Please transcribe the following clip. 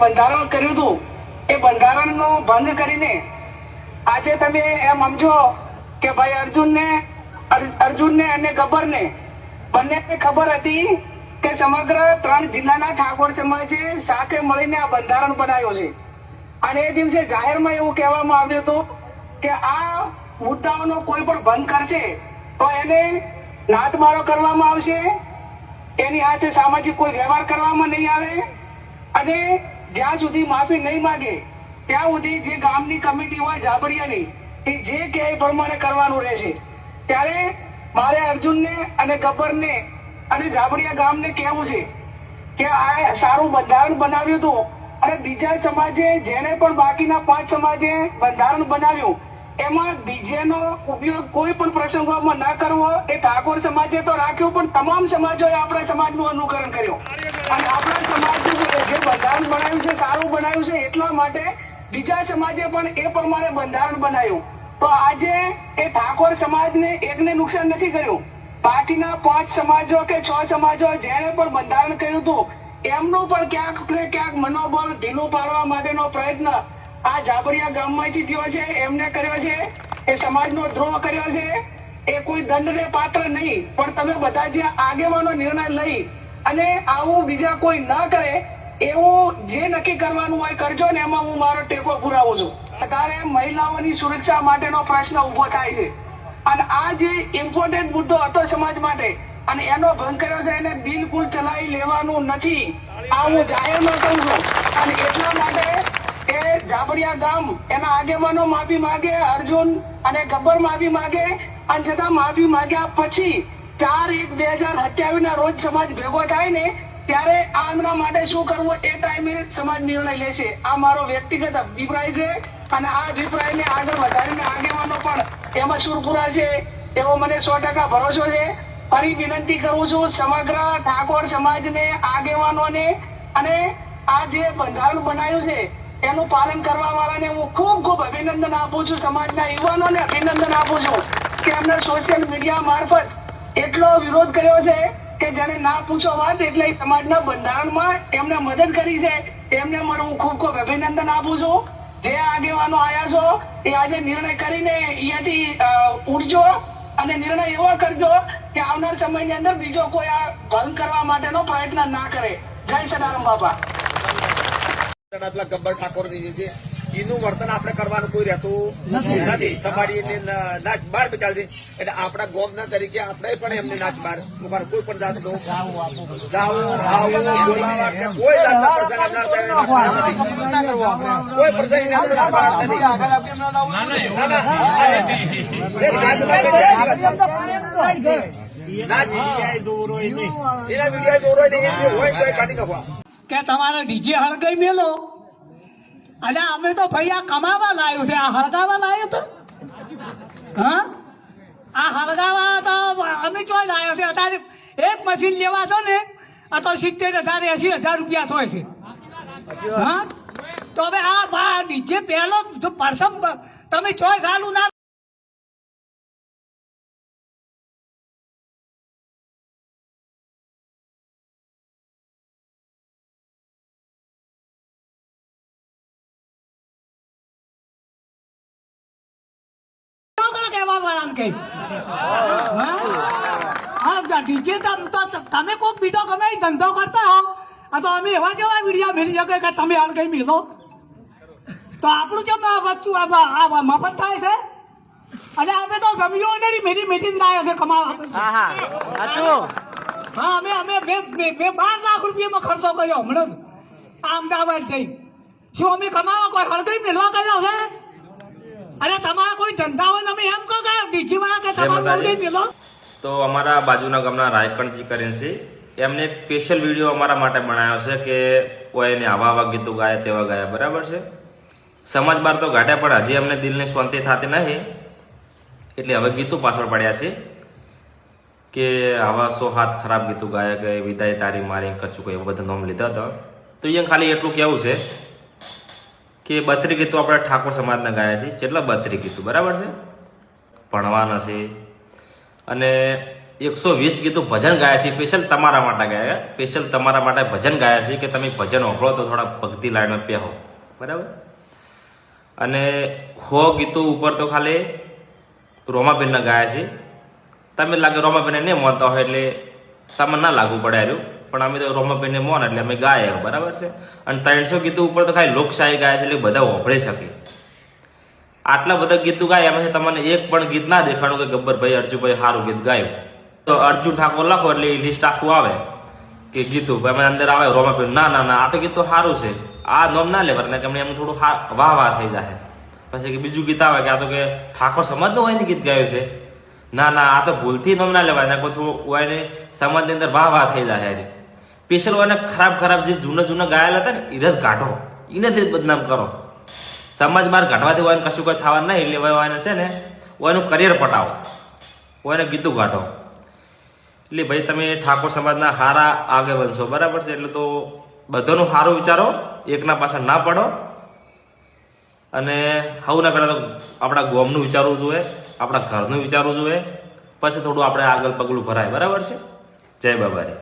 બંધારણ કર્યું હતું એ બંધારણનો ભંગ કરીને આજે તમે એમ સમજો કે ભાઈ અર્જુનને અને ગબ્બરને બંનેને ખબર હતી કે સમગ્ર 3 જિલ્લાના ઠાકોર સમાજે સાથે મળીને આ બંધારણ બનાવ્યો છે અને એ દિવસે જાહેરમાં એવું કહેવામાં આવ્યું હતું કે આ મુદ્દાઓનો કોઈ પણ ભંગ કરશે તો એને નાથમારો કરવામાં આવશે, એની હાથે સામાજિક કોઈ વ્યવહાર કરવામાં નહીં આવે અને જ્યાં સુધી માફી નહીં માંગે ત્યાં સુધી જે ગામની કમિટી હોય જાબરિયાની એ જે કે એ પ્રમાણે કરવાનું રહેશે. ત્યારે મારે અર્જુનને અને ગબ્બરને અને જાબરિયા ગામને કહેવું છે કે આ સારું બંધારણ બનાવ્યું હતું અને બીજા સમાજે જેને પણ બાકીના 5 સમાજે બંધારણ બનાવ્યું એમાં ડીજેનો ઉપયોગ કોઈ પણ પ્રસંગોમાં ન કરવો એ ઠાકોર સમાજે તો રાખ્યું, પણ તમામ સમાજોએ આપણા સમાજનું અનુકરણ કર્યું અને આપણા સમાજનું જે બંધારણ બનાવ્યું છે સારું બનાવ્યું છે એટલા માટે બીજા સમાજે પણ એ પ્રમાણે બંધારણ બનાવ્યું. તો આજે એ ઠાકોર સમાજને એકને નુકસાન નથી કર્યું, બાકીના 5 સમાજો કે 6 સમાજો જેને પણ બંધારણ કર્યું હતું એમનું પણ ક્યાંક ને ક્યાંક મનોબળ ઢીલું પાડવા માટેનો પ્રયત્ન આ જાબરિયા ગામમાંથી થયો છે, એમને કર્યો છે, એ સમાજનો દ્રોહ કર્યો છે. એ કોઈ દંડને પાત્ર નહીં, પણ તમે બધા જે આગેવાનો નિર્ણય લઈ અને આવું બીજા કોઈ ન કરે એવું જે નક્કી કરવાનું હોય કરજો ને, એમાં હું મારો ટેકો પુરાવું છું. અત્યારે મહિલાઓની સુરક્ષા માટેનો પ્રશ્ન ઉભો થાય છે અને આ જે ઇમ્પોર્ટન્ટ મુદ્દો હતો સમાજ માટે અને એનો ભંગ કર્યો છે એને બિલકુલ ચલાવી લેવાનું નથી, આ હું જાહેરમાં કહું છું. અને એટલા માટે એ જાબરિયા ગામ એના આગેવાનો માફી માંગે, અર્જુન અને ગબ્બર માફી માંગે અને છતાં માફી માંગ્યા પછી 4/1/2027 ના રોજ સમાજ ભેગો થાય ને ત્યારે આમના માટે શું કરવું એ ટાઈમે સમાજ નિર્ણય લેશે. આ મારો વ્યક્તિગત અભિપ્રાય છે અને આ અભિપ્રાયને આગળ વધારીને આગેવાનો પણ એમાં સુરપુરા છે એવો મને 100% ભરોસો છે. ફરી વિનંતી કરું છું સમગ્ર ઠાકોર સમાજને, આગેવાનોને અને આ જે બંધારણ બનાવ્યું છે એનું પાલન કરવા વાળાને હું ખૂબ ખૂબ અભિનંદન આપું છું. સમાજના યુવાનોને અભિનંદન આપું છું કે એમને સોશિયલ મીડિયા મારફત એટલો વિરોધ કર્યો છે કે જેને ના પૂછો વાત એટલે સમાજના બંધારણમાં એમને મદદ કરી છે, એમને પણ હું ખૂબ ખૂબ અભિનંદન આપું છું. જે આગેવાનો આયા છો એ આજે નિર્ણય કરીને અહીંયાથી ઉઠજો અને નિર્ણય એવો કરજો કે આવનાર સમયની અંદર બીજો કોઈ આ ભંગ કરવા માટેનો પ્રયત્ન ના કરે. જય સદારામ બાપા. ગબ્બર ઠાકોર છે એનું વર્તન આપણે કરવાનું કોઈ રહેતું નથી. સવારી નાચ બહાર બચાવશે એટલે આપણા ગોમના તરીકે આપણે પણ એમને નાચ બહાર મૂકવાનું કોઈ પણ જાતનું જાવું આવું બોલાવા કે કોઈ જાતના પ્રસંગ કોઈ પ્રસંગ કે તમારે ડીજે હળગાઈ મેલો અને અમે તો ભાઈ આ કમાવા લાવ્યું છે, આ હળગાવા લાવ્યું તો હા આ હળગાવા તો અમે ચોય લાવ્યો છે. અત્યારે એક મશીન લેવા તો ને આ તો 70,000-80,000 રૂપિયા થાય છે. હા તો હવે આ ડીજે પહેલો પ્રથમ તમે ચોય ચાલુ ના ડીજે તમે કોઈક બીજો ગમે ધંધો કરતા હો આ તો અમે એવા જેવા વિડીયો મેળવી શકે કે તમે હાલ કઈ મેળો તો આપણું જેમ વસ્તુ મફત થાય છે અને અમે તો ગમ્યો નહીં મેરી મેથી જ લાવ્યો છે કમાવા. હા અમે 12 લાખ રૂપિયામાં ખર્ચો કર્યો હમણાં આ અમદાવાદ જઈ. શું અમે કમાવા કોઈ હળગઈ મેળવા કર્યો છે? અરે તમારા કોઈ ધંધા હોય તમે એમ કહો કે બીજી વાર કે તમારું હળગઈ મેળો. તો અમારા બાજુના ગામના રાયકણજી કરીને છે એમને એક સ્પેશિયલ વિડીયો અમારા માટે બનાવ્યો છે કે કોઈ એને આવા ગીતો ગાયા તેવા ગાયા, બરાબર છે. સમાજ બાર તો ગાઢ્યા પણ હજી અમને દિલને શાંતિ થતી નહીં એટલે હવે ગીતો પાછળ પડ્યા છે કે આવા 100 હાથ ખરાબ ગીતો ગાયા કે વિદાય તારી મારી કચ્છું કોઈ બધા નામ લીધા હતા. તો અહીંયા ખાલી એટલું કહેવું છે કે 32 ગીતો આપણે ઠાકોર સમાજના ગાયા છે. કેટલા 32 ગીતો બરાબર છે, ભણવાના છે અને 120 ગીતો ભજન ગાયા છે, સ્પેશિયલ તમારા માટે ગાયા, સ્પેશિયલ તમારા માટે ભજન ગાયા છે કે તમે ભજન ઓળખો તો થોડા ભક્તિ લાઈનમાં પહેરો, બરાબર. અને 100 ગીતો ઉપર તો ખાલી રોમાબેનના ગાયા છે. તમે લાગે રોમાબેનને નહીં માનતા હોય એટલે તમને ના લાગુ પડે આવ્યું, પણ અમે તો રોમાબેનને મોન એટલે અમે ગાયા, બરાબર છે. અને 300 ગીતો ઉપર તો ખાલી લોકશાહી ગાય છે એટલે બધા વાપરી શકે. આટલા બધા ગીતો ગાય એમાંથી તમને એક પણ ગીત ના દેખાણું કે ગબ્બરભાઈ અર્જુનભાઈ સારું ગીત ગાયું. તો અર્જુન ઠાકોર લખો એટલે એ લિસ્ટ આખું આવે કે ગીતો અમે અંદર આવે રોમાબેન ના ના ના આ તો ગીત તો સારું છે, આ નોમ ના લેવા કે એમ થોડું વાહ વાહ થઈ જાય. પછી કે બીજું ગીત આવે કે આ તો કે ઠાકોર સમાજનું હોય ને ગીત ગાયું છે, ના ના આ તો ભૂલથી નોમ ના લેવાય, થોડું હોય ને સમાજની અંદર વાહ વાહ થઈ જાય. સ્પેશિયલ હોય ને ખરાબ જે જૂના ગાયેલા હતા ને એને જ કાઢો, એનેથી જ બદનામ કરો. સમાજ બહાર કાઢવાથી હોય કશું કોઈ થવા નહીં, એટલે હોય છે ને એનું કરિયર પટાવો, હોય ગીતું કાઢો. એટલે ભાઈ તમે ઠાકોર સમાજના સારા આગળ બનશો, બરાબર છે. એટલે તો બધાનું સારું વિચારો, એકના પાછળ ના પડો. અને સૌના પહેલાં તો આપણા ગામનું વિચારવું જોઈએ, આપણા ઘરનું વિચારવું જોઈએ, પછી થોડું આપણે આગળ પગલું ભરાય, બરાબર છે. જય બાબારી.